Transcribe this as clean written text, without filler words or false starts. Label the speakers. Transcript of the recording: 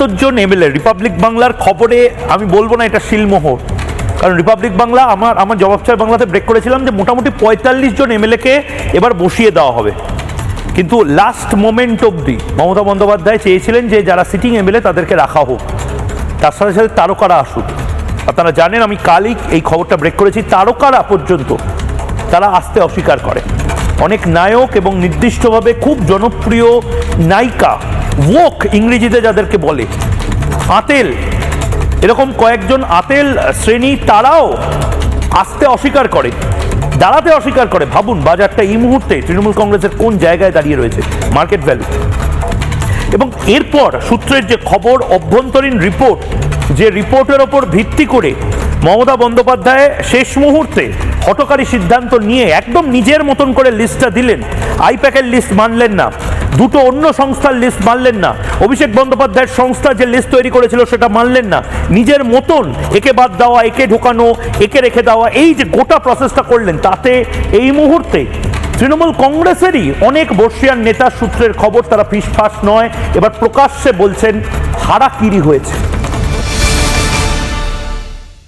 Speaker 1: 75 জন MLA Republic বাংলার খবরে, আমি বলবো না এটা শিলমোহর, কারণ রিপাবলিক বাংলা আমার জবাব চাই বাংলাতে ব্রেক করেছিলাম যে মোটামুটি 45 জন এমএলএকে এবার বসিয়ে দেওয়া হবে। কিন্তু লাস্ট মোমেন্ট অবধি মমতা বন্দ্যোপাধ্যায় চেয়েছিলেন যে যারা সিটিং এমএলএ তাদেরকে রাখা হোক, তার সাথে সাথে তারকারা আসুক। আপনারা জানেন আমি কালই এই খবরটা ব্রেক করেছি, তারকারা পর্যন্ত তারা আসতে অস্বীকার করে। অনেক নায়ক এবং নির্দিষ্টভাবে খুব জনপ্রিয় নায়িকা, ওক ইংরেজিতে যাদেরকে বলে, আতেল, এরকম কয়েকজন আতেল শ্রেণী, তারাও আসতে অস্বীকার করে, দাঁড়াতে অস্বীকার করে। ভাবুন বাজারটা এই মুহূর্তে তৃণমূল কংগ্রেসের কোন জায়গায় দাঁড়িয়ে রয়েছে, মার্কেট ভ্যালু। এবং এরপর সূত্রের যে খবর, অভ্যন্তরীণ রিপোর্ট, যে রিপোর্টের ওপর ভিত্তি করে মমতা বন্দ্যোপাধ্যায় শেষ মুহূর্তে হঠকারী সিদ্ধান্ত নিয়ে একদম নিজের মতন করে লিস্টটা দিলেন। আইপ্যাকের লিস্ট মানলেন না, দুটো অন্য সংস্থার লিস্ট মানলেন না, অভিষেক বন্দ্যোপাধ্যায়ের সংস্থা যে লিস্ট তৈরি করেছিল সেটা মানলেন না, নিজের মতন একে বাদ দেওয়া, একে ঢোকানো, একে রেখে দেওয়া, এই যে গোটা প্রসেসটা করলেন, তাতে এই মুহূর্তে তৃণমূল কংগ্রেসেরই অনেক বর্ষিয়ান নেতার সূত্রের খবর, তারা ফিসফাস নয়, এবার প্রকাশ্যে বলছেন হারাকিরি হয়েছে।